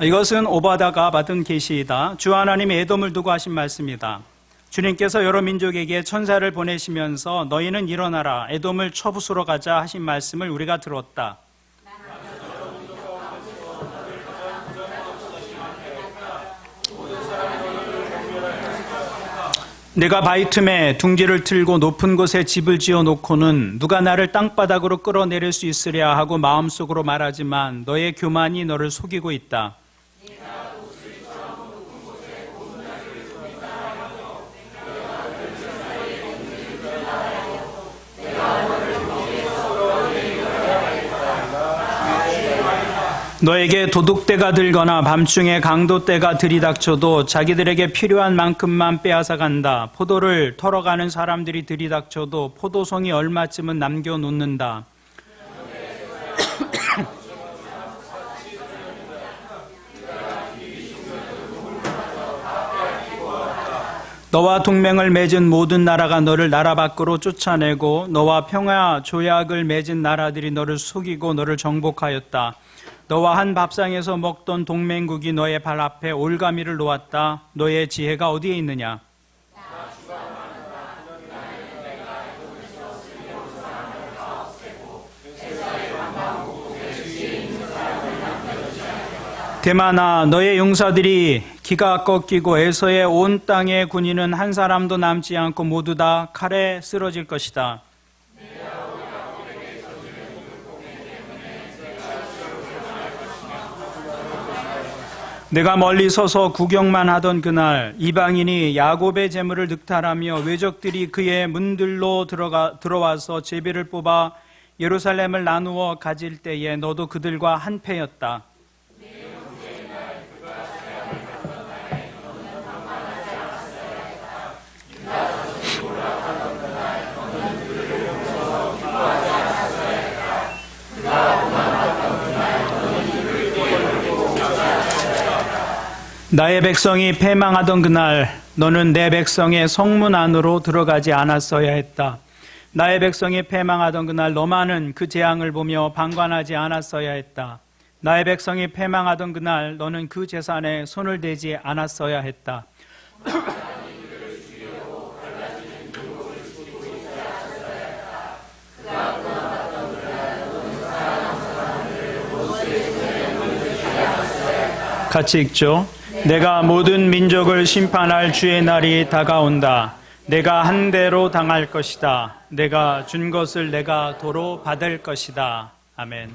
이것은 오바다가 받은 계시이다. 주 하나님이 에돔을 두고 하신 말씀이다. 주님께서 여러 민족에게 천사를 보내시면서 너희는 일어나라 에돔을 쳐부수러 가자 하신 말씀을 우리가 들었다. 내가 바위 틈에 둥지를 틀고 높은 곳에 집을 지어놓고는 누가 나를 땅바닥으로 끌어내릴 수 있으랴 하고 마음속으로 말하지만 너의 교만이 너를 속이고 있다. 너에게 도둑대가 들거나 밤중에 강도떼가 들이닥쳐도 자기들에게 필요한 만큼만 빼앗아 간다. 포도를 털어가는 사람들이 들이닥쳐도 포도송이 얼마쯤은 남겨놓는다. 너와 동맹을 맺은 모든 나라가 너를 나라 밖으로 쫓아내고 너와 평화 조약을 맺은 나라들이 너를 속이고 너를 정복하였다. 너와 한 밥상에서 먹던 동맹국이 너의 발 앞에 올가미를 놓았다. 너의 지혜가 어디에 있느냐? 대만아, 너의 용사들이 기가 꺾이고 에서의 온 땅의 군인은 한 사람도 남지 않고 모두 다 칼에 쓰러질 것이다. 내가 멀리 서서 구경만 하던 그날 이방인이 야곱의 재물을 늑탈하며 외적들이 그의 문들로 들어와서 제비를 뽑아 예루살렘을 나누어 가질 때에 너도 그들과 한패였다. 나의 백성이 패망하던 그날 너는 내 백성의 성문 안으로 들어가지 않았어야 했다. 나의 백성이 패망하던 그날 너만은 그 재앙을 보며 방관하지 않았어야 했다. 나의 백성이 패망하던 그날 너는 그 재산에 손을 대지 않았어야 했다. 같이 읽죠. 내가 모든 민족을 심판할 주의 날이 다가온다. 내가 한 대로 당할 것이다. 내가 준 것을 내가 도로 받을 것이다. 아멘.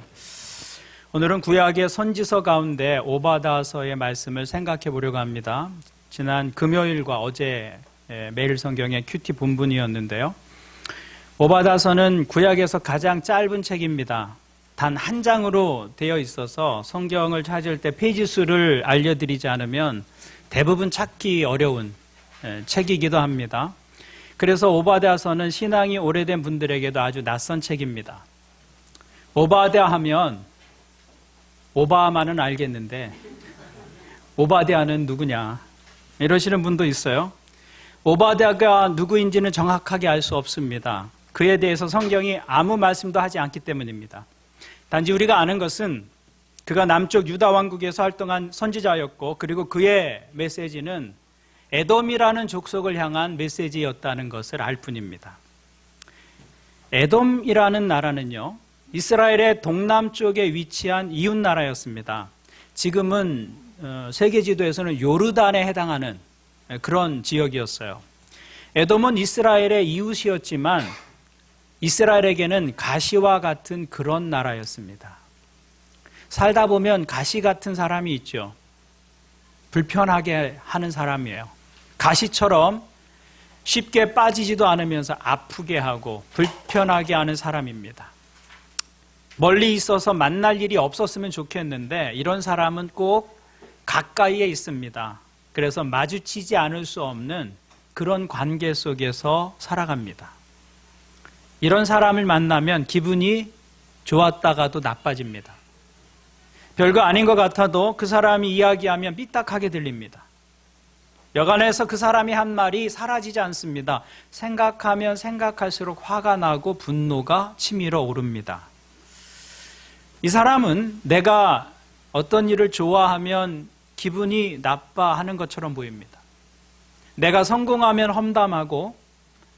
오늘은 구약의 선지서 가운데 오바다서의 말씀을 생각해 보려고 합니다. 지난 금요일과 어제 매일 성경의 큐티 본문이었는데요. 오바다서는 구약에서 가장 짧은 책입니다. 단 한 장으로 되어 있어서 성경을 찾을 때 페이지 수를 알려드리지 않으면 대부분 찾기 어려운 책이기도 합니다. 그래서 오바댜서는 신앙이 오래된 분들에게도 아주 낯선 책입니다. 오바댜 하면 오바마는 알겠는데 오바댜는 누구냐 이러시는 분도 있어요. 오바댜가 누구인지는 정확하게 알 수 없습니다. 그에 대해서 성경이 아무 말씀도 하지 않기 때문입니다. 단지 우리가 아는 것은 그가 남쪽 유다 왕국에서 활동한 선지자였고 그리고 그의 메시지는 에돔이라는 족속을 향한 메시지였다는 것을 알 뿐입니다. 에돔이라는 나라는요, 이스라엘의 동남쪽에 위치한 이웃 나라였습니다. 지금은 세계 지도에서는 요르단에 해당하는 그런 지역이었어요. 에돔은 이스라엘의 이웃이었지만 이스라엘에게는 가시와 같은 그런 나라였습니다. 살다 보면 가시 같은 사람이 있죠. 불편하게 하는 사람이에요. 가시처럼 쉽게 빠지지도 않으면서 아프게 하고 불편하게 하는 사람입니다. 멀리 있어서 만날 일이 없었으면 좋겠는데 이런 사람은 꼭 가까이에 있습니다. 그래서 마주치지 않을 수 없는 그런 관계 속에서 살아갑니다. 이런 사람을 만나면 기분이 좋았다가도 나빠집니다. 별거 아닌 것 같아도 그 사람이 이야기하면 삐딱하게 들립니다. 여간에서 그 사람이 한 말이 사라지지 않습니다. 생각하면 생각할수록 화가 나고 분노가 치밀어 오릅니다. 이 사람은 내가 어떤 일을 좋아하면 기분이 나빠하는 것처럼 보입니다. 내가 성공하면 험담하고,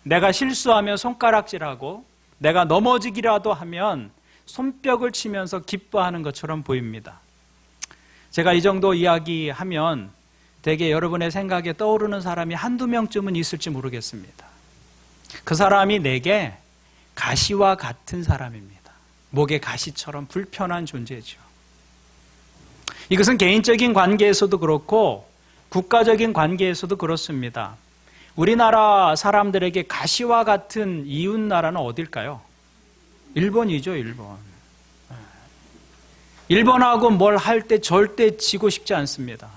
내가 실수하면 손가락질하고, 내가 넘어지기라도 하면 손뼉을 치면서 기뻐하는 것처럼 보입니다. 제가 이 정도 이야기하면 되게 여러분의 생각에 떠오르는 사람이 한두 명쯤은 있을지 모르겠습니다. 그 사람이 내게 가시와 같은 사람입니다. 목에 가시처럼 불편한 존재죠. 이것은 개인적인 관계에서도 그렇고 국가적인 관계에서도 그렇습니다. 우리나라 사람들에게 가시와 같은 이웃 나라는 어딜까요? 일본이죠, 일본. 일본하고 뭘 할 때 절대 지고 싶지 않습니다.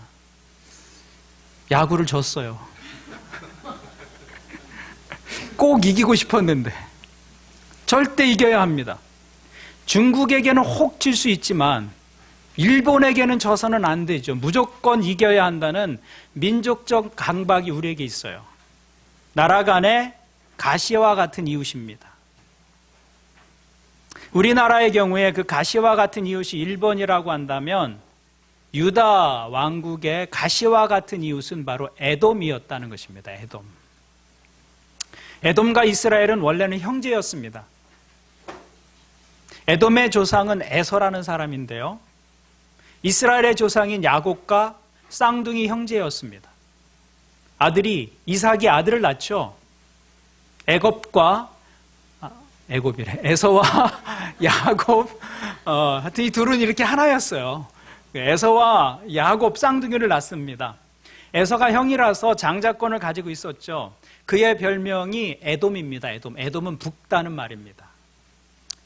야구를 졌어요. 꼭 이기고 싶었는데 절대 이겨야 합니다. 중국에게는 혹 질 수 있지만 일본에게는 져서는 안 되죠. 무조건 이겨야 한다는 민족적 강박이 우리에게 있어요. 나라 간의 가시와 같은 이웃입니다. 우리나라의 경우에 그 가시와 같은 이웃이 일본이라고 한다면 유다 왕국의 가시와 같은 이웃은 바로 에돔이었다는 것입니다. 에돔. 에돔과 이스라엘은 원래는 형제였습니다. 에돔의 조상은 에서라는 사람인데요. 이스라엘의 조상인 야곱과 쌍둥이 형제였습니다. 아들이 이삭이 아들을 낳죠. 에서와 야곱, 하여튼 이 둘은 이렇게 하나였어요. 에서와 야곱 쌍둥이를 낳습니다. 에서가 형이라서 장자권을 가지고 있었죠. 그의 별명이 에돔입니다. 에돔은 붉다는 말입니다.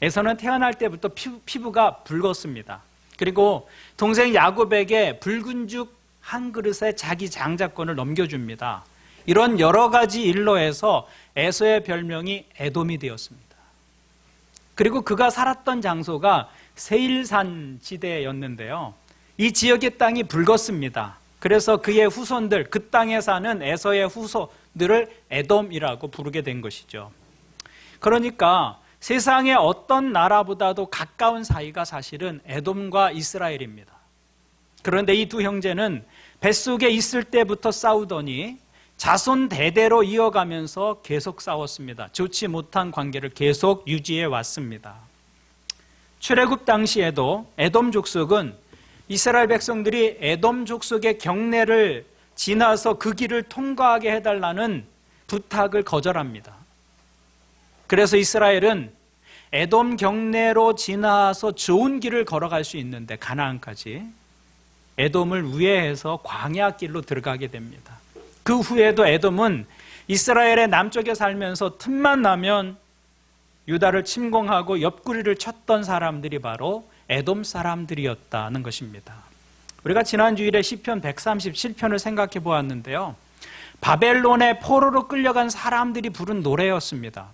에서는 태어날 때부터 피부가 붉었습니다. 그리고 동생 야곱에게 붉은 죽 한 그릇에 자기 장자권을 넘겨줍니다. 이런 여러 가지 일로 해서 에서의 별명이 에돔이 되었습니다. 그리고 그가 살았던 장소가 세일산 지대였는데요. 이 지역의 땅이 붉었습니다. 그래서 그의 후손들, 그 땅에 사는 에서의 후손들을 에돔이라고 부르게 된 것이죠. 그러니까 세상의 어떤 나라보다도 가까운 사이가 사실은 에돔과 이스라엘입니다. 그런데 이 두 형제는 뱃속에 있을 때부터 싸우더니 자손 대대로 이어가면서 계속 싸웠습니다. 좋지 못한 관계를 계속 유지해 왔습니다. 출애굽 당시에도 에돔 족속은 이스라엘 백성들이 에돔 족속의 경내를 지나서 그 길을 통과하게 해달라는 부탁을 거절합니다. 그래서 이스라엘은 에돔 경내로 지나서 좋은 길을 걸어갈 수 있는데 가나안까지 에돔을 우회해서 광야길로 들어가게 됩니다. 그 후에도 에돔은 이스라엘의 남쪽에 살면서 틈만 나면 유다를 침공하고 옆구리를 쳤던 사람들이 바로 에돔 사람들이었다는 것입니다. 우리가 지난 주일에 시편 137편을 생각해 보았는데요. 바벨론의 포로로 끌려간 사람들이 부른 노래였습니다.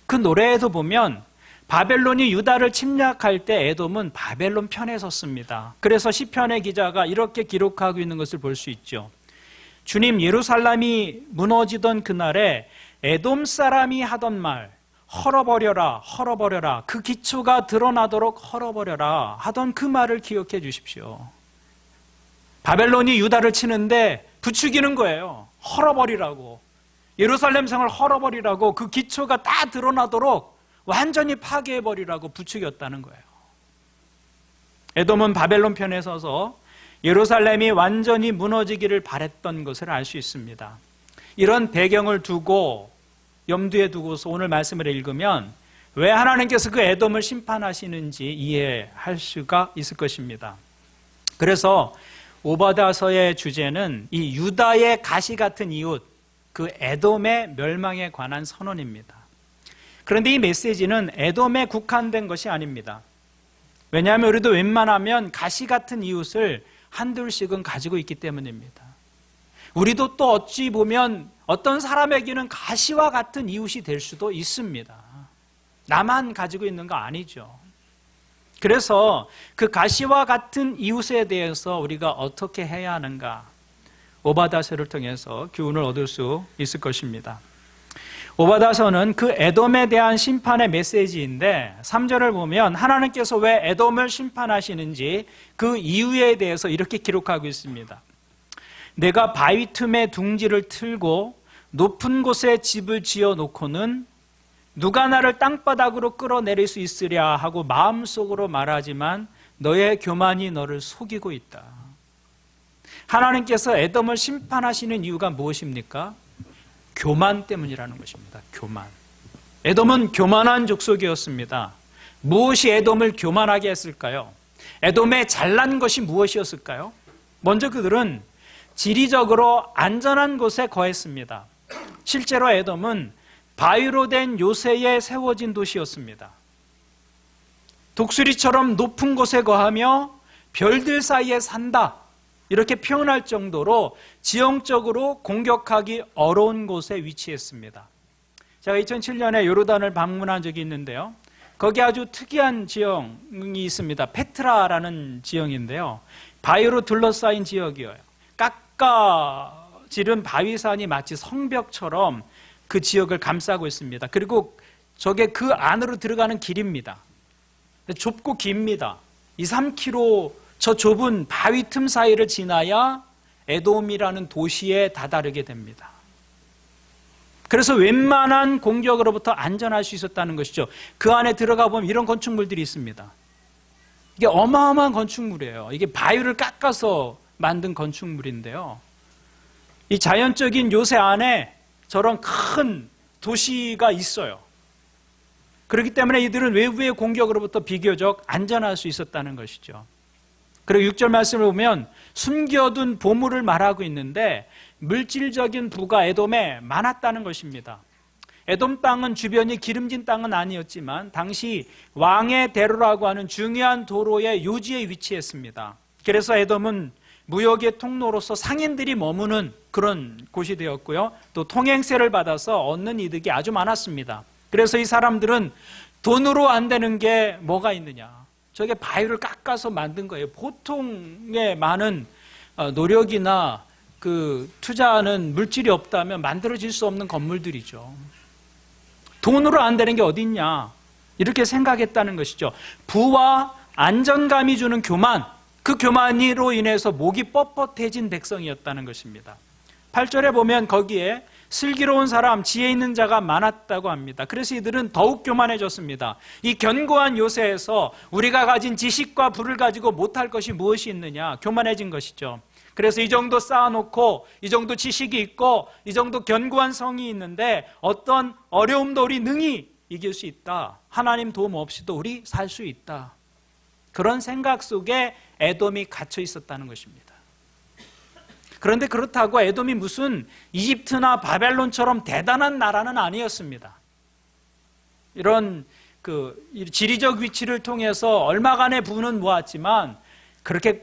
그 노래에도 보면 바벨론이 유다를 침략할 때 에돔은 바벨론 편에 섰습니다. 그래서 시편의 기자가 이렇게 기록하고 있는 것을 볼 수 있죠. 주님, 예루살렘이 무너지던 그날에 에돔 사람이 하던 말, 헐어버려라, 헐어버려라, 그 기초가 드러나도록 헐어버려라 하던 그 말을 기억해 주십시오. 바벨론이 유다를 치는데 부추기는 거예요. 헐어버리라고. 예루살렘 성을 헐어버리라고, 그 기초가 다 드러나도록 완전히 파괴해버리라고 부추겼다는 거예요. 에돔은 바벨론 편에 서서 예루살렘이 완전히 무너지기를 바랬던 것을 알 수 있습니다. 이런 배경을 두고 염두에 두고서 오늘 말씀을 읽으면 왜 하나님께서 그 에돔을 심판하시는지 이해할 수가 있을 것입니다. 그래서 오바댜서의 주제는 이 유다의 가시 같은 이웃, 그 에돔의 멸망에 관한 선언입니다. 그런데 이 메시지는 에돔에 국한된 것이 아닙니다. 왜냐하면 우리도 웬만하면 가시 같은 이웃을 한둘씩은 가지고 있기 때문입니다. 우리도 또 어찌 보면 어떤 사람에게는 가시와 같은 이웃이 될 수도 있습니다. 나만 가지고 있는 거 아니죠. 그래서 그 가시와 같은 이웃에 대해서 우리가 어떻게 해야 하는가, 오바댜서를 통해서 교훈을 얻을 수 있을 것입니다. 오바다서는 그 에돔에 대한 심판의 메시지인데 3절을 보면 하나님께서 왜 에돔을 심판하시는지 그 이유에 대해서 이렇게 기록하고 있습니다. 내가 바위 틈에 둥지를 틀고 높은 곳에 집을 지어 놓고는 누가 나를 땅바닥으로 끌어내릴 수 있으랴 하고 마음속으로 말하지만 너의 교만이 너를 속이고 있다. 하나님께서 에돔을 심판하시는 이유가 무엇입니까? 교만 때문이라는 것입니다. 교만. 에돔은 교만한 족속이었습니다. 무엇이 에돔을 교만하게 했을까요? 에돔의 잘난 것이 무엇이었을까요? 먼저 그들은 지리적으로 안전한 곳에 거했습니다. 실제로 에돔은 바위로 된 요새에 세워진 도시였습니다. 독수리처럼 높은 곳에 거하며 별들 사이에 산다, 이렇게 표현할 정도로 지형적으로 공격하기 어려운 곳에 위치했습니다. 제가 2007년에 요르단을 방문한 적이 있는데요, 거기 아주 특이한 지형이 있습니다. 페트라라는 지형인데요, 바위로 둘러싸인 지역이에요. 깎아지른 바위산이 마치 성벽처럼 그 지역을 감싸고 있습니다. 그리고 저게 그 안으로 들어가는 길입니다. 좁고 깁니다. 2, 3km 저 좁은 바위 틈 사이를 지나야 에돔이라는 도시에 다다르게 됩니다. 그래서 웬만한 공격으로부터 안전할 수 있었다는 것이죠. 그 안에 들어가 보면 이런 건축물들이 있습니다. 이게 어마어마한 건축물이에요. 이게 바위를 깎아서 만든 건축물인데요, 이 자연적인 요새 안에 저런 큰 도시가 있어요. 그렇기 때문에 이들은 외부의 공격으로부터 비교적 안전할 수 있었다는 것이죠. 그리고 6절 말씀을 보면 숨겨둔 보물을 말하고 있는데 물질적인 부가 에돔에 많았다는 것입니다. 에돔 땅은 주변이 기름진 땅은 아니었지만 당시 왕의 대로라고 하는 중요한 도로의 요지에 위치했습니다. 그래서 에돔은 무역의 통로로서 상인들이 머무는 그런 곳이 되었고요, 또 통행세를 받아서 얻는 이득이 아주 많았습니다. 그래서 이 사람들은 돈으로 안 되는 게 뭐가 있느냐, 저게 바위를 깎아서 만든 거예요. 보통의 많은 노력이나 그 투자하는 물질이 없다면 만들어질 수 없는 건물들이죠. 돈으로 안 되는 게 어디 있냐, 이렇게 생각했다는 것이죠. 부와 안정감이 주는 교만, 그 교만으로 인해서 목이 뻣뻣해진 백성이었다는 것입니다. 8절에 보면 거기에 슬기로운 사람, 지혜 있는 자가 많았다고 합니다. 그래서 이들은 더욱 교만해졌습니다. 이 견고한 요새에서 우리가 가진 지식과 부를 가지고 못할 것이 무엇이 있느냐, 교만해진 것이죠. 그래서 이 정도 쌓아놓고 이 정도 지식이 있고 이 정도 견고한 성이 있는데 어떤 어려움도 우리 능히 이길 수 있다, 하나님 도움 없이도 우리 살 수 있다, 그런 생각 속에 에돔이 갇혀 있었다는 것입니다. 그런데 그렇다고 에돔이 무슨 이집트나 바벨론처럼 대단한 나라는 아니었습니다. 이런 지리적 위치를 통해서 얼마간의 부는 모았지만 그렇게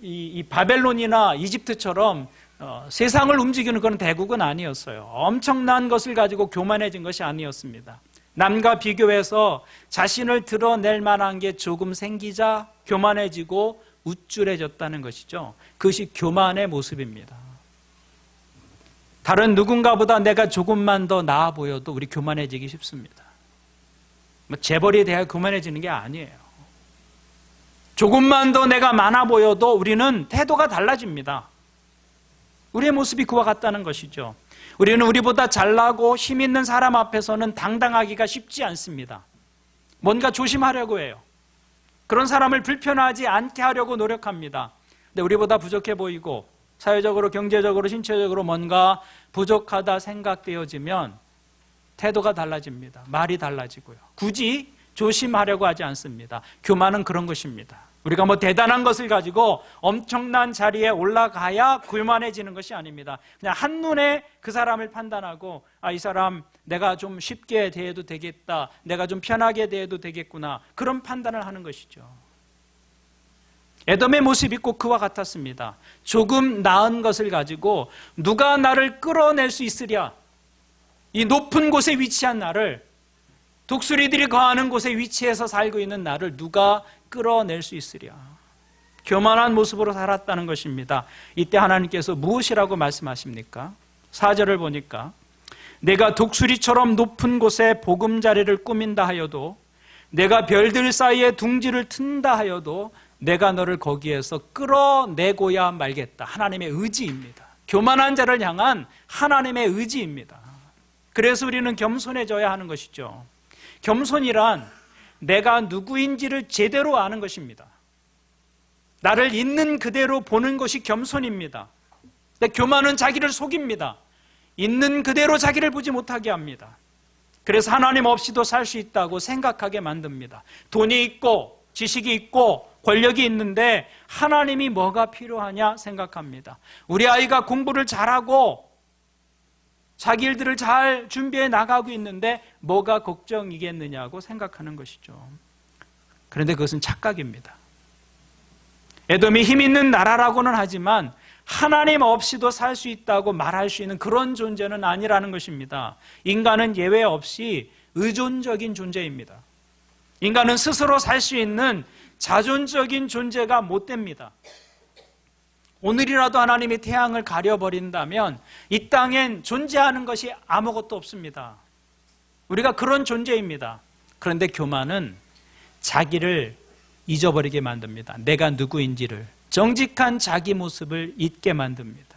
이 바벨론이나 이집트처럼 세상을 움직이는 그런 대국은 아니었어요. 엄청난 것을 가지고 교만해진 것이 아니었습니다. 남과 비교해서 자신을 드러낼 만한 게 조금 생기자 교만해지고 우쭐해졌다는 것이죠. 그것이 교만의 모습입니다. 다른 누군가보다 내가 조금만 더 나아 보여도 우리 교만해지기 쉽습니다. 재벌에 대해 교만해지는 게 아니에요. 조금만 더 내가 많아 보여도 우리는 태도가 달라집니다. 우리의 모습이 그와 같다는 것이죠. 우리는 우리보다 잘나고 힘 있는 사람 앞에서는 당당하기가 쉽지 않습니다. 뭔가 조심하려고 해요. 그런 사람을 불편하지 않게 하려고 노력합니다. 근데 우리보다 부족해 보이고 사회적으로, 경제적으로, 신체적으로 뭔가 부족하다 생각되어지면 태도가 달라집니다. 말이 달라지고요. 굳이 조심하려고 하지 않습니다. 교만은 그런 것입니다. 우리가 뭐 대단한 것을 가지고 엄청난 자리에 올라가야 교만해지는 것이 아닙니다. 그냥 한눈에 그 사람을 판단하고 이 사람 내가 좀 쉽게 대해도 되겠다, 내가 좀 편하게 대해도 되겠구나, 그런 판단을 하는 것이죠. 에돔의 모습이 꼭 그와 같았습니다. 조금 나은 것을 가지고 누가 나를 끌어낼 수 있으랴, 이 높은 곳에 위치한 나를, 독수리들이 거하는 곳에 위치해서 살고 있는 나를 누가 끌어낼 수 있으랴, 교만한 모습으로 살았다는 것입니다. 이때 하나님께서 무엇이라고 말씀하십니까? 4절을 보니까 내가 독수리처럼 높은 곳에 보금자리를 꾸민다 하여도, 내가 별들 사이에 둥지를 튼다 하여도 내가 너를 거기에서 끌어내고야 말겠다. 하나님의 의지입니다. 교만한 자를 향한 하나님의 의지입니다. 그래서 우리는 겸손해져야 하는 것이죠. 겸손이란 내가 누구인지를 제대로 아는 것입니다. 나를 있는 그대로 보는 것이 겸손입니다. 근데 교만은 자기를 속입니다. 있는 그대로 자기를 보지 못하게 합니다. 그래서 하나님 없이도 살 수 있다고 생각하게 만듭니다. 돈이 있고 지식이 있고 권력이 있는데 하나님이 뭐가 필요하냐 생각합니다. 우리 아이가 공부를 잘하고 자기 일들을 잘 준비해 나가고 있는데 뭐가 걱정이겠느냐고 생각하는 것이죠. 그런데 그것은 착각입니다. 에돔이 힘 있는 나라라고는 하지만 하나님 없이도 살 수 있다고 말할 수 있는 그런 존재는 아니라는 것입니다. 인간은 예외 없이 의존적인 존재입니다. 인간은 스스로 살 수 있는 자존적인 존재가 못 됩니다. 오늘이라도 하나님이 태양을 가려버린다면 이 땅엔 존재하는 것이 아무것도 없습니다. 우리가 그런 존재입니다. 그런데 교만은 자기를 잊어버리게 만듭니다. 내가 누구인지를, 정직한 자기 모습을 잊게 만듭니다.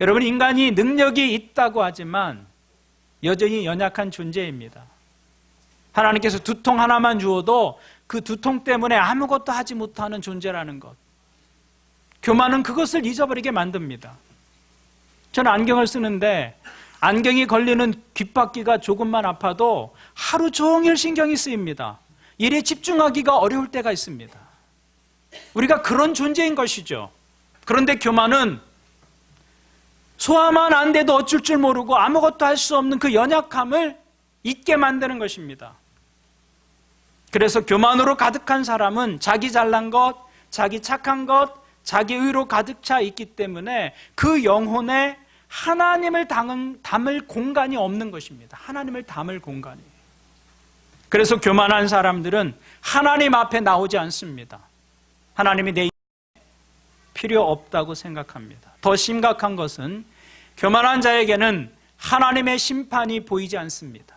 여러분, 인간이 능력이 있다고 하지만 여전히 연약한 존재입니다. 하나님께서 두통 하나만 주어도 그 두통 때문에 아무것도 하지 못하는 존재라는 것. 교만은 그것을 잊어버리게 만듭니다. 저는 안경을 쓰는데 안경이 걸리는 귓바퀴가 조금만 아파도 하루 종일 신경이 쓰입니다. 일에 집중하기가 어려울 때가 있습니다. 우리가 그런 존재인 것이죠. 그런데 교만은 소화만 안 돼도 어쩔 줄 모르고 아무것도 할 수 없는 그 연약함을 잊게 만드는 것입니다. 그래서 교만으로 가득한 사람은 자기 잘난 것, 자기 착한 것, 자기 의로 가득 차 있기 때문에 그 영혼에 하나님을 담을 공간이 없는 것입니다. 하나님을 담을 공간이. 그래서 교만한 사람들은 하나님 앞에 나오지 않습니다. 하나님이 내 필요 없다고 생각합니다. 더 심각한 것은 교만한 자에게는 하나님의 심판이 보이지 않습니다.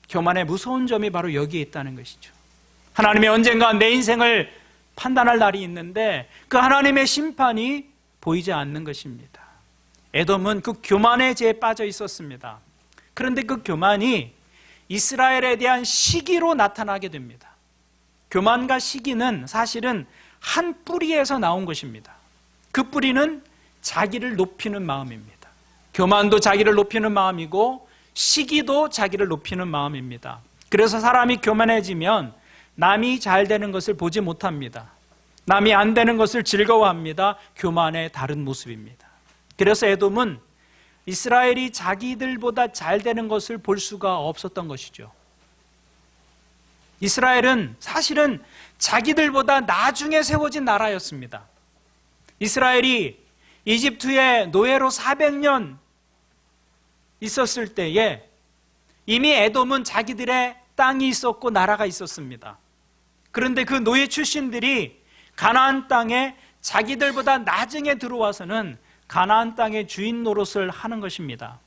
교만의 무서운 점이 바로 여기에 있다는 것이죠. 하나님이 언젠가 내 인생을 판단할 날이 있는데 그 하나님의 심판이 보이지 않는 것입니다. 에돔은 그 교만의 죄에 빠져 있었습니다. 그런데 그 교만이 이스라엘에 대한 시기로 나타나게 됩니다. 교만과 시기는 사실은 한 뿌리에서 나온 것입니다. 그 뿌리는 자기를 높이는 마음입니다. 교만도 자기를 높이는 마음이고 시기도 자기를 높이는 마음입니다. 그래서 사람이 교만해지면 남이 잘 되는 것을 보지 못합니다. 남이 안 되는 것을 즐거워합니다. 교만의 다른 모습입니다. 그래서 에돔은 이스라엘이 자기들보다 잘 되는 것을 볼 수가 없었던 것이죠. 이스라엘은 사실은 자기들보다 나중에 세워진 나라였습니다. 이스라엘이 이집트의 노예로 400년 있었을 때에 이미 에돔은 자기들의 땅이 있었고 나라가 있었습니다. 그런데 그 노예 출신들이 가나안 땅에 자기들보다 나중에 들어와서는 가나안 땅의 주인 노릇을 하는 것입니다.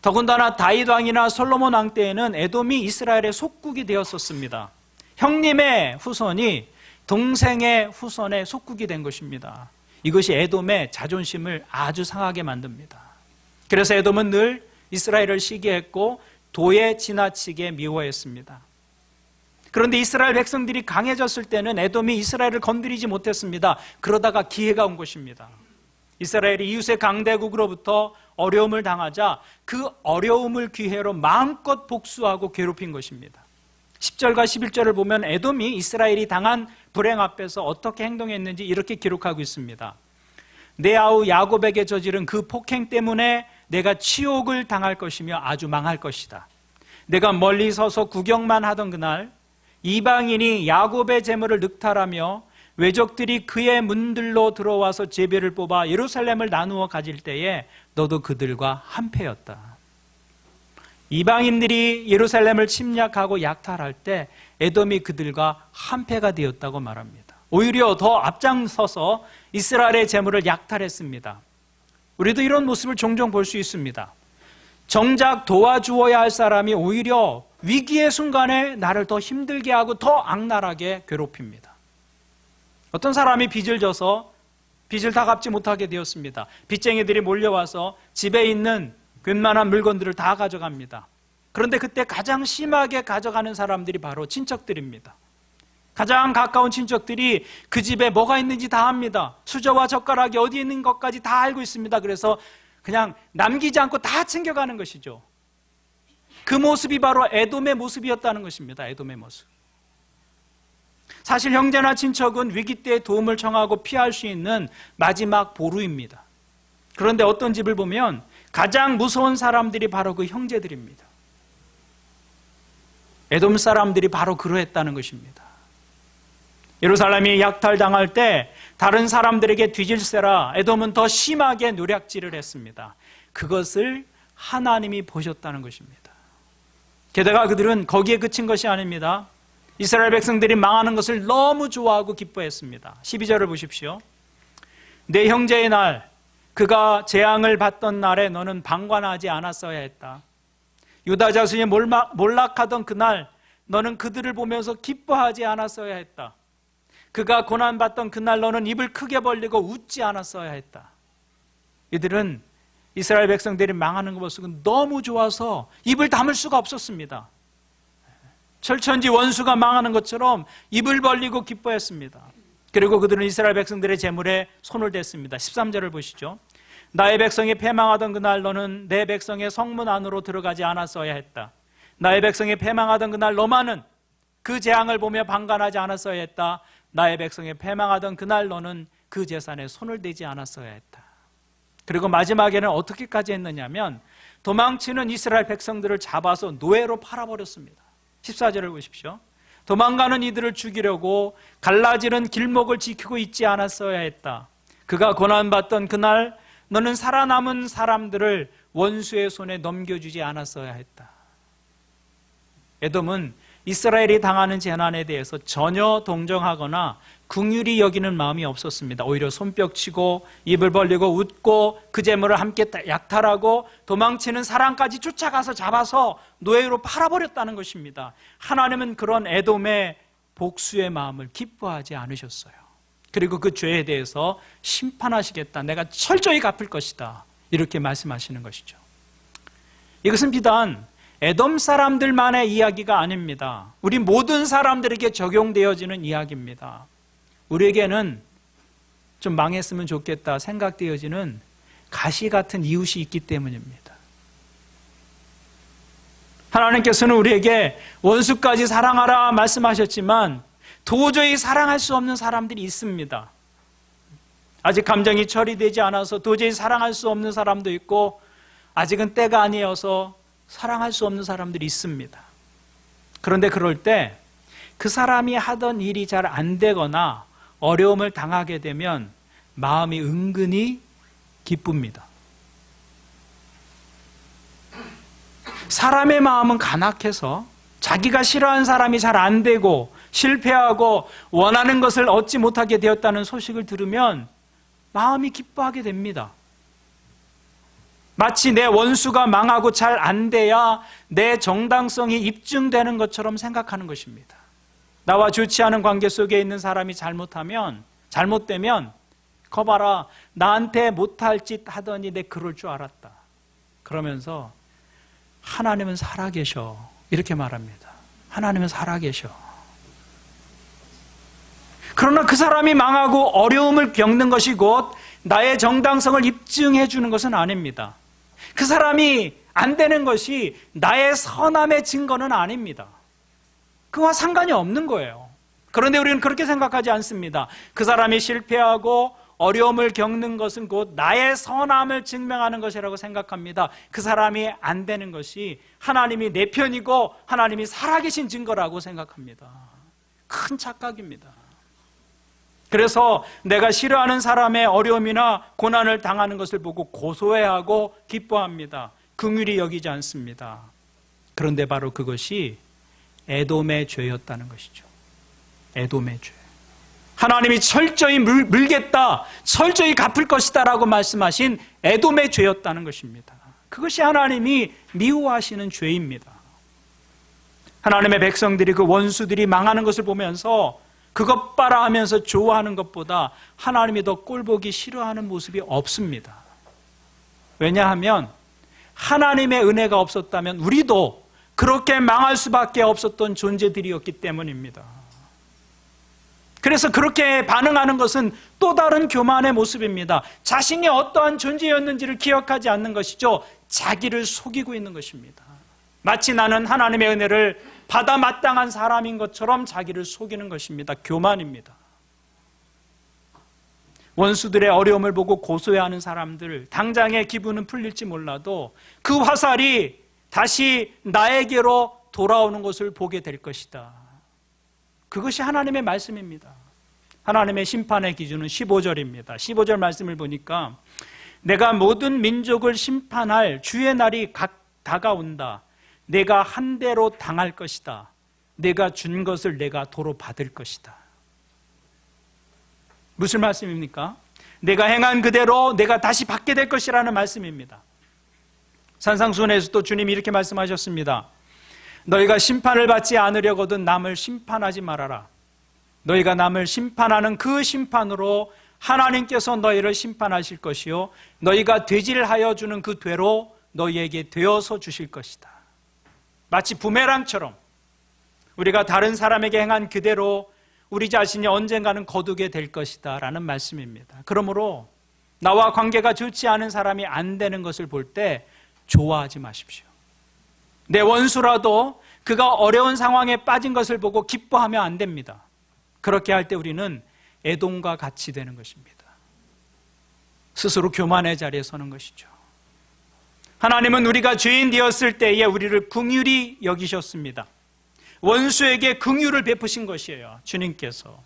더군다나 다윗 왕이나 솔로몬 왕 때에는 에돔이 이스라엘의 속국이 되었었습니다. 형님의 후손이 동생의 후손의 속국이 된 것입니다. 이것이 에돔의 자존심을 아주 상하게 만듭니다. 그래서 에돔은 늘 이스라엘을 시기했고 도에 지나치게 미워했습니다. 그런데 이스라엘 백성들이 강해졌을 때는 에돔이 이스라엘을 건드리지 못했습니다. 그러다가 기회가 온 것입니다. 이스라엘이 이웃의 강대국으로부터 어려움을 당하자 그 어려움을 기회로 마음껏 복수하고 괴롭힌 것입니다. 10절과 11절을 보면 에돔이 이스라엘이 당한 불행 앞에서 어떻게 행동했는지 이렇게 기록하고 있습니다. 내 아우 야곱에게 저지른 그 폭행 때문에 내가 치욕을 당할 것이며 아주 망할 것이다. 내가 멀리 서서 구경만 하던 그날 이방인이 야곱의 재물을 늑탈하며 외적들이 그의 문들로 들어와서 제비를 뽑아 예루살렘을 나누어 가질 때에 너도 그들과 한패였다. 이방인들이 예루살렘을 침략하고 약탈할 때 에돔이 그들과 한패가 되었다고 말합니다. 오히려 더 앞장서서 이스라엘의 재물을 약탈했습니다. 우리도 이런 모습을 종종 볼 수 있습니다. 정작 도와주어야 할 사람이 오히려 위기의 순간에 나를 더 힘들게 하고 더 악랄하게 괴롭힙니다. 어떤 사람이 빚을 져서 빚을 다 갚지 못하게 되었습니다. 빚쟁이들이 몰려와서 집에 있는 웬만한 물건들을 다 가져갑니다. 그런데 그때 가장 심하게 가져가는 사람들이 바로 친척들입니다. 가장 가까운 친척들이 그 집에 뭐가 있는지 다 압니다. 수저와 젓가락이 어디 있는 것까지 다 알고 있습니다. 그래서 그냥 남기지 않고 다 챙겨가는 것이죠. 그 모습이 바로 에돔의 모습이었다는 것입니다. 에돔의 모습. 사실 형제나 친척은 위기 때 도움을 청하고 피할 수 있는 마지막 보루입니다. 그런데 어떤 집을 보면 가장 무서운 사람들이 바로 그 형제들입니다. 에돔 사람들이 바로 그러했다는 것입니다. 예루살렘이 약탈당할 때 다른 사람들에게 뒤질세라 에돔은 더 심하게 노략질을 했습니다. 그것을 하나님이 보셨다는 것입니다. 게다가 그들은 거기에 그친 것이 아닙니다. 이스라엘 백성들이 망하는 것을 너무 좋아하고 기뻐했습니다. 12절을 보십시오. 내 형제의 날 그가 재앙을 받던 날에 너는 방관하지 않았어야 했다. 유다 자손이 몰락하던 그날 너는 그들을 보면서 기뻐하지 않았어야 했다. 그가 고난받던 그날 너는 입을 크게 벌리고 웃지 않았어야 했다. 이들은 이스라엘 백성들이 망하는 모습은 너무 좋아서 입을 다물 수가 없었습니다. 철천지 원수가 망하는 것처럼 입을 벌리고 기뻐했습니다. 그리고 그들은 이스라엘 백성들의 재물에 손을 댔습니다. 13절을 보시죠. 나의 백성이 패망하던 그날 너는 내 백성의 성문 안으로 들어가지 않았어야 했다. 나의 백성이 패망하던 그날 너만은 그 재앙을 보며 방관하지 않았어야 했다. 나의 백성이 패망하던 그날 너는 그 재산에 손을 대지 않았어야 했다. 그리고 마지막에는 어떻게까지 했느냐면 도망치는 이스라엘 백성들을 잡아서 노예로 팔아버렸습니다. 14절을 보십시오. 도망가는 이들을 죽이려고 갈라지는 길목을 지키고 있지 않았어야 했다. 그가 고난받던 그날 너는 살아남은 사람들을 원수의 손에 넘겨주지 않았어야 했다. 에돔은 이스라엘이 당하는 재난에 대해서 전혀 동정하거나 긍휼히 여기는 마음이 없었습니다. 오히려 손뼉치고 입을 벌리고 웃고 그 재물을 함께 약탈하고 도망치는 사람까지 쫓아가서 잡아서 노예로 팔아버렸다는 것입니다. 하나님은 그런 에돔의 복수의 마음을 기뻐하지 않으셨어요. 그리고 그 죄에 대해서 심판하시겠다. 내가 철저히 갚을 것이다. 이렇게 말씀하시는 것이죠. 이것은 비단 에돔 사람들만의 이야기가 아닙니다. 우리 모든 사람들에게 적용되어지는 이야기입니다. 우리에게는 좀 망했으면 좋겠다 생각되어지는 가시 같은 이웃이 있기 때문입니다. 하나님께서는 우리에게 원수까지 사랑하라 말씀하셨지만 도저히 사랑할 수 없는 사람들이 있습니다. 아직 감정이 처리되지 않아서 도저히 사랑할 수 없는 사람도 있고 아직은 때가 아니어서 사랑할 수 없는 사람들이 있습니다. 그런데 그럴 때 그 사람이 하던 일이 잘 안 되거나 어려움을 당하게 되면 마음이 은근히 기쁩니다. 사람의 마음은 간악해서 자기가 싫어하는 사람이 잘 안 되고 실패하고 원하는 것을 얻지 못하게 되었다는 소식을 들으면 마음이 기뻐하게 됩니다. 마치 내 원수가 망하고 잘 안 돼야 내 정당성이 입증되는 것처럼 생각하는 것입니다. 나와 좋지 않은 관계 속에 있는 사람이 잘못되면 거봐라 나한테 못할 짓 하더니 내 그럴 줄 알았다. 그러면서 하나님은 살아계셔 이렇게 말합니다. 하나님은 살아계셔. 그러나 그 사람이 망하고 어려움을 겪는 것이 곧 나의 정당성을 입증해 주는 것은 아닙니다. 그 사람이 안 되는 것이 나의 선함의 증거는 아닙니다. 그와 상관이 없는 거예요. 그런데 우리는 그렇게 생각하지 않습니다. 그 사람이 실패하고 어려움을 겪는 것은 곧 나의 선함을 증명하는 것이라고 생각합니다. 그 사람이 안 되는 것이 하나님이 내 편이고 하나님이 살아계신 증거라고 생각합니다. 큰 착각입니다. 그래서 내가 싫어하는 사람의 어려움이나 고난을 당하는 것을 보고 고소해하고 기뻐합니다. 긍휼히 여기지 않습니다. 그런데 바로 그것이 에돔의 죄였다는 것이죠. 에돔의 죄. 하나님이 철저히 물겠다, 철저히 갚을 것이다 라고 말씀하신 에돔의 죄였다는 것입니다. 그것이 하나님이 미워하시는 죄입니다. 하나님의 백성들이 그 원수들이 망하는 것을 보면서 그것 봐라 하면서 좋아하는 것보다 하나님이 더 꼴보기 싫어하는 모습이 없습니다. 왜냐하면 하나님의 은혜가 없었다면 우리도 그렇게 망할 수밖에 없었던 존재들이었기 때문입니다. 그래서 그렇게 반응하는 것은 또 다른 교만의 모습입니다. 자신이 어떠한 존재였는지를 기억하지 않는 것이죠. 자기를 속이고 있는 것입니다. 마치 나는 하나님의 은혜를 받아 마땅한 사람인 것처럼 자기를 속이는 것입니다. 교만입니다. 원수들의 어려움을 보고 고소해하는 사람들, 당장의 기분은 풀릴지 몰라도 그 화살이 다시 나에게로 돌아오는 것을 보게 될 것이다. 그것이 하나님의 말씀입니다. 하나님의 심판의 기준은 15절입니다. 15절 말씀을 보니까 내가 모든 민족을 심판할 주의 날이 다가온다. 내가 한 대로 당할 것이다. 내가 준 것을 내가 도로 받을 것이다. 무슨 말씀입니까? 내가 행한 그대로 내가 다시 받게 될 것이라는 말씀입니다. 산상수훈에서도 주님이 이렇게 말씀하셨습니다. 너희가 심판을 받지 않으려거든 남을 심판하지 말아라. 너희가 남을 심판하는 그 심판으로 하나님께서 너희를 심판하실 것이요 너희가 되질하여 주는 그 되로 너희에게 되어서 주실 것이다. 마치 부메랑처럼 우리가 다른 사람에게 행한 그대로 우리 자신이 언젠가는 거두게 될 것이다 라는 말씀입니다. 그러므로 나와 관계가 좋지 않은 사람이 안 되는 것을 볼 때 좋아하지 마십시오. 내 원수라도 그가 어려운 상황에 빠진 것을 보고 기뻐하면 안 됩니다. 그렇게 할 때 우리는 에돔과 같이 되는 것입니다. 스스로 교만의 자리에 서는 것이죠. 하나님은 우리가 죄인 되었을 때에 우리를 긍휼히 여기셨습니다. 원수에게 긍휼을 베푸신 것이에요. 주님께서.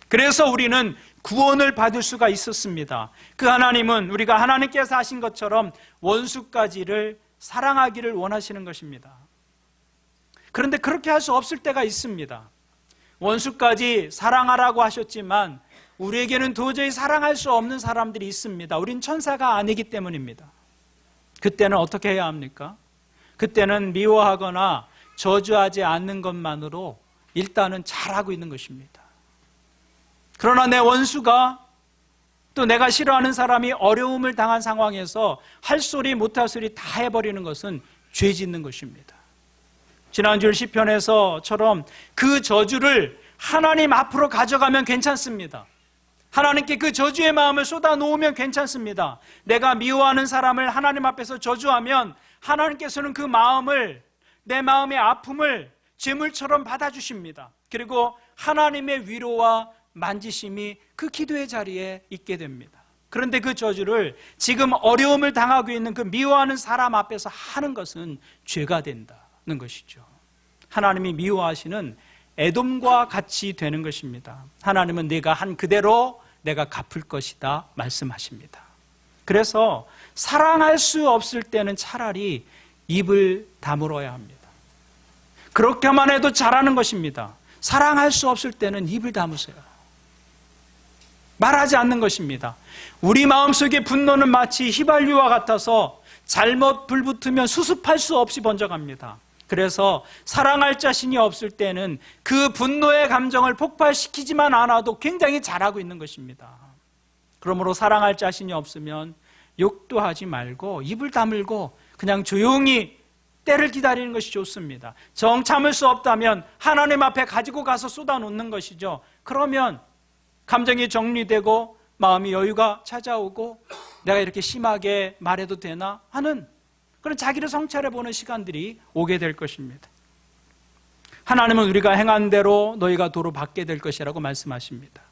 그래서 우리는 구원을 받을 수가 있었습니다. 그 하나님은 우리가 하나님께서 하신 것처럼 원수까지를 사랑하기를 원하시는 것입니다. 그런데 그렇게 할 수 없을 때가 있습니다. 원수까지 사랑하라고 하셨지만 우리에게는 도저히 사랑할 수 없는 사람들이 있습니다. 우린 천사가 아니기 때문입니다. 그때는 어떻게 해야 합니까? 그때는 미워하거나 저주하지 않는 것만으로 일단은 잘하고 있는 것입니다. 그러나 내 원수가 또 내가 싫어하는 사람이 어려움을 당한 상황에서 할 소리 못할 소리 다 해버리는 것은 죄 짓는 것입니다. 지난주 시편에서처럼 그 저주를 하나님 앞으로 가져가면 괜찮습니다. 하나님께 그 저주의 마음을 쏟아 놓으면 괜찮습니다. 내가 미워하는 사람을 하나님 앞에서 저주하면 하나님께서는 그 마음을, 내 마음의 아픔을 제물처럼 받아주십니다. 그리고 하나님의 위로와 만지심이 그 기도의 자리에 있게 됩니다. 그런데 그 저주를 지금 어려움을 당하고 있는 그 미워하는 사람 앞에서 하는 것은 죄가 된다는 것이죠. 하나님이 미워하시는 에돔과 같이 되는 것입니다. 하나님은 네가 한 그대로 내가 갚을 것이다 말씀하십니다. 그래서 사랑할 수 없을 때는 차라리 입을 다물어야 합니다. 그렇게만 해도 잘하는 것입니다. 사랑할 수 없을 때는 입을 다무세요. 말하지 않는 것입니다. 우리 마음속의 분노는 마치 휘발유와 같아서 잘못 불붙으면 수습할 수 없이 번져갑니다. 그래서 사랑할 자신이 없을 때는 그 분노의 감정을 폭발시키지만 않아도 굉장히 잘하고 있는 것입니다. 그러므로 사랑할 자신이 없으면 욕도 하지 말고 입을 다물고 그냥 조용히 때를 기다리는 것이 좋습니다. 정 참을 수 없다면 하나님 앞에 가지고 가서 쏟아놓는 것이죠. 그러면 감정이 정리되고 마음이 여유가 찾아오고 내가 이렇게 심하게 말해도 되나 하는 그런 자기를 성찰해보는 시간들이 오게 될 것입니다. 하나님은 우리가 행한 대로 너희가 도로 받게 될 것이라고 말씀하십니다.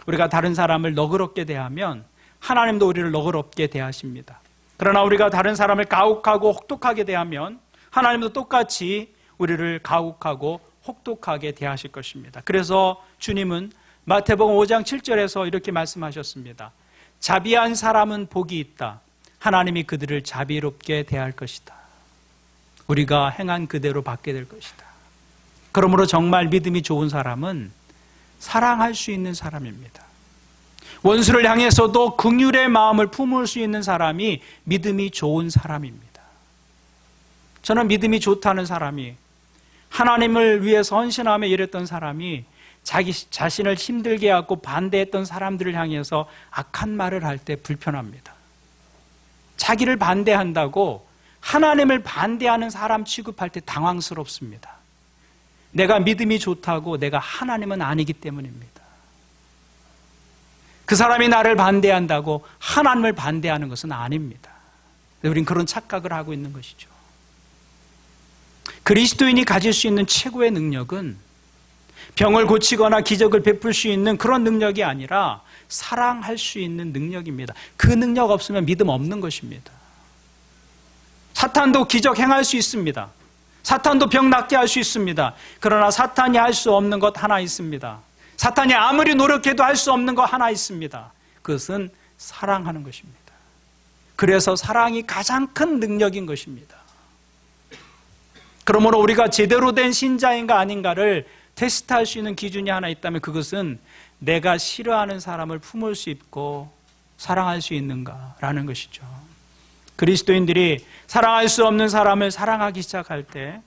우리가 다른 사람을 너그럽게 대하면 하나님도 우리를 너그럽게 대하십니다. 그러나 우리가 다른 사람을 가혹하고 혹독하게 대하면 하나님도 똑같이 우리를 가혹하고 혹독하게 대하실 것입니다. 그래서 주님은 마태복음 5장 7절에서 이렇게 말씀하셨습니다. 자비한 사람은 복이 있다. 하나님이 그들을 자비롭게 대할 것이다. 우리가 행한 그대로 받게 될 것이다. 그러므로 정말 믿음이 좋은 사람은 사랑할 수 있는 사람입니다. 원수를 향해서도 긍휼의 마음을 품을 수 있는 사람이 믿음이 좋은 사람입니다. 저는 믿음이 좋다는 사람이, 하나님을 위해서 헌신하며 일했던 사람이 자기 자신을 힘들게 하고 반대했던 사람들을 향해서 악한 말을 할 때 불편합니다. 자기를 반대한다고 하나님을 반대하는 사람 취급할 때 당황스럽습니다. 내가 믿음이 좋다고 내가 하나님은 아니기 때문입니다. 그 사람이 나를 반대한다고 하나님을 반대하는 것은 아닙니다. 우린 그런 착각을 하고 있는 것이죠. 그리스도인이 가질 수 있는 최고의 능력은 병을 고치거나 기적을 베풀 수 있는 그런 능력이 아니라 사랑할 수 있는 능력입니다. 그 능력 없으면 믿음 없는 것입니다. 사탄도 기적 행할 수 있습니다. 사탄도 병 낫게 할 수 있습니다. 그러나 사탄이 할 수 없는 것 하나 있습니다. 사탄이 아무리 노력해도 할 수 없는 것 하나 있습니다. 그것은 사랑하는 것입니다. 그래서 사랑이 가장 큰 능력인 것입니다. 그러므로 우리가 제대로 된 신자인가 아닌가를 테스트할 수 있는 기준이 하나 있다면 그것은 내가 싫어하는 사람을 품을 수 있고 사랑할 수 있는가라는 것이죠. 그리스도인들이 사랑할 수 없는 사람을 사랑하기 시작할 때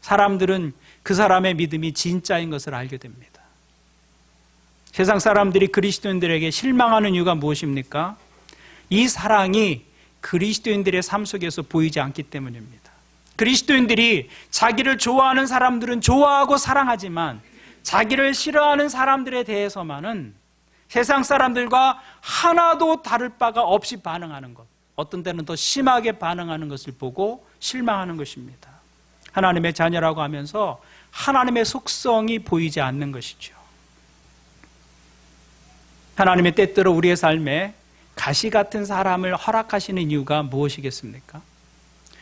사람들은 그 사람의 믿음이 진짜인 것을 알게 됩니다. 세상 사람들이 그리스도인들에게 실망하는 이유가 무엇입니까? 이 사랑이 그리스도인들의 삶 속에서 보이지 않기 때문입니다. 그리스도인들이 자기를 좋아하는 사람들은 좋아하고 사랑하지만 자기를 싫어하는 사람들에 대해서만은 세상 사람들과 하나도 다를 바가 없이 반응하는 것, 어떤 때는 더 심하게 반응하는 것을 보고 실망하는 것입니다. 하나님의 자녀라고 하면서 하나님의 속성이 보이지 않는 것이죠. 하나님의 때때로 우리의 삶에 가시 같은 사람을 허락하시는 이유가 무엇이겠습니까?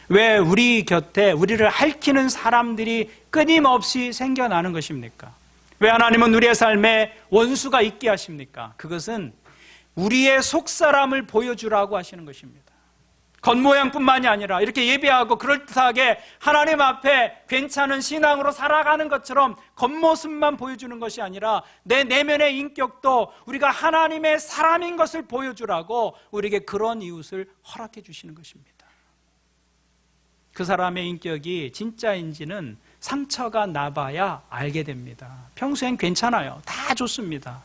왜 우리 곁에 우리를 핥히는 사람들이 끊임없이 생겨나는 것입니까? 왜 하나님은 우리의 삶에 원수가 있게 하십니까? 그것은 우리의 속사람을 보여주라고 하시는 것입니다. 겉모양뿐만이 아니라 이렇게 예배하고 그럴듯하게 하나님 앞에 괜찮은 신앙으로 살아가는 것처럼 겉모습만 보여주는 것이 아니라 내 내면의 인격도 우리가 하나님의 사람인 것을 보여주라고 우리에게 그런 이웃을 허락해 주시는 것입니다. 그 사람의 인격이 진짜인지는 상처가 나봐야 알게 됩니다. 평소엔 괜찮아요. 다 좋습니다.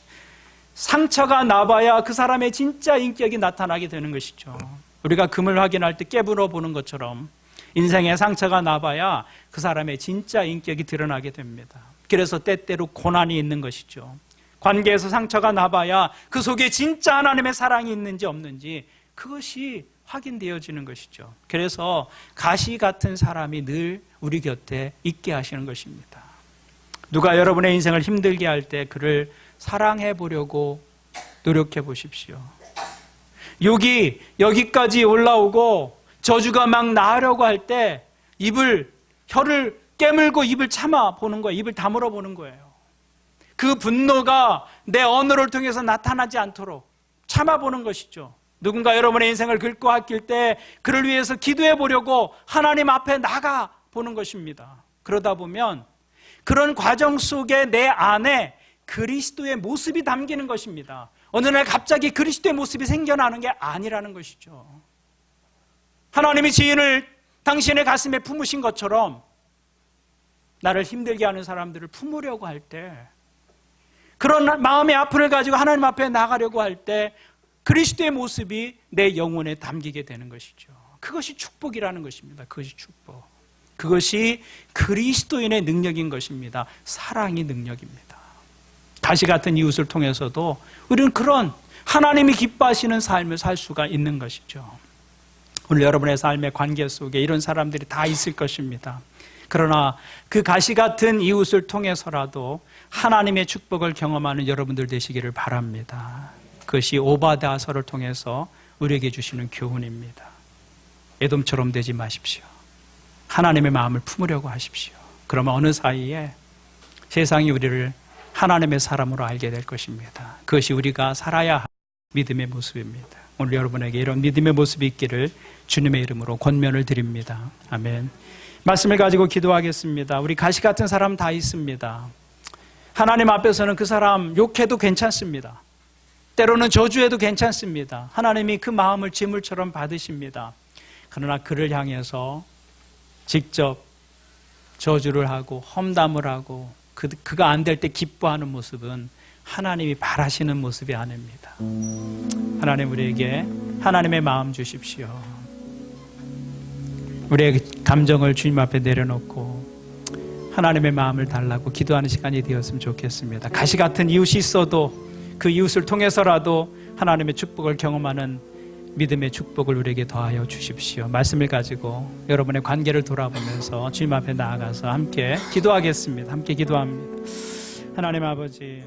상처가 나봐야 그 사람의 진짜 인격이 나타나게 되는 것이죠. 우리가 금을 확인할 때 깨물어 보는 것처럼 인생에 상처가 나봐야 그 사람의 진짜 인격이 드러나게 됩니다. 그래서 때때로 고난이 있는 것이죠. 관계에서 상처가 나봐야 그 속에 진짜 하나님의 사랑이 있는지 없는지 그것이 확인되어지는 것이죠. 그래서 가시 같은 사람이 늘 우리 곁에 있게 하시는 것입니다. 누가 여러분의 인생을 힘들게 할 때 그를 사랑해 보려고 노력해 보십시오. 욕이 여기까지 올라오고 저주가 막 나으려고 할 때 혀를 깨물고 입을 참아 보는 거예요. 입을 다물어 보는 거예요. 그 분노가 내 언어를 통해서 나타나지 않도록 참아 보는 것이죠. 누군가 여러분의 인생을 긁고 아낄 때 그를 위해서 기도해 보려고 하나님 앞에 나가 보는 것입니다. 그러다 보면 그런 과정 속에 내 안에 그리스도의 모습이 담기는 것입니다. 어느 날 갑자기 그리스도의 모습이 생겨나는 게 아니라는 것이죠. 하나님이 지인을 당신의 가슴에 품으신 것처럼 나를 힘들게 하는 사람들을 품으려고 할 때, 그런 마음의 아픔을 가지고 하나님 앞에 나가려고 할 때 그리스도의 모습이 내 영혼에 담기게 되는 것이죠. 그것이 축복이라는 것입니다. 그것이 축복. 그것이 그리스도인의 능력인 것입니다. 사랑이 능력입니다. 가시 같은 이웃을 통해서도 우리는 그런 하나님이 기뻐하시는 삶을 살 수가 있는 것이죠. 오늘 여러분의 삶의 관계 속에 이런 사람들이 다 있을 것입니다. 그러나 그 가시 같은 이웃을 통해서라도 하나님의 축복을 경험하는 여러분들 되시기를 바랍니다. 그것이 오바댜서를 통해서 우리에게 주시는 교훈입니다. 에돔처럼 되지 마십시오. 하나님의 마음을 품으려고 하십시오. 그러면 어느 사이에 세상이 우리를 하나님의 사람으로 알게 될 것입니다. 그것이 우리가 살아야 할 믿음의 모습입니다. 오늘 여러분에게 이런 믿음의 모습이 있기를 주님의 이름으로 권면을 드립니다. 아멘. 말씀을 가지고 기도하겠습니다. 우리 가시 같은 사람 다 있습니다. 하나님 앞에서는 그 사람 욕해도 괜찮습니다. 때로는 저주해도 괜찮습니다. 하나님이 그 마음을 제물처럼 받으십니다. 그러나 그를 향해서 직접 저주를 하고 험담을 하고 그가 안 될 때 기뻐하는 모습은 하나님이 바라시는 모습이 아닙니다. 하나님 우리에게 하나님의 마음 주십시오. 우리의 감정을 주님 앞에 내려놓고 하나님의 마음을 달라고 기도하는 시간이 되었으면 좋겠습니다. 가시 같은 이웃이 있어도 그 이웃을 통해서라도 하나님의 축복을 경험하는 믿음의 축복을 우리에게 더하여 주십시오. 말씀을 가지고 여러분의 관계를 돌아보면서 주님 앞에 나아가서 함께 기도하겠습니다. 함께 기도합니다. 하나님 아버지,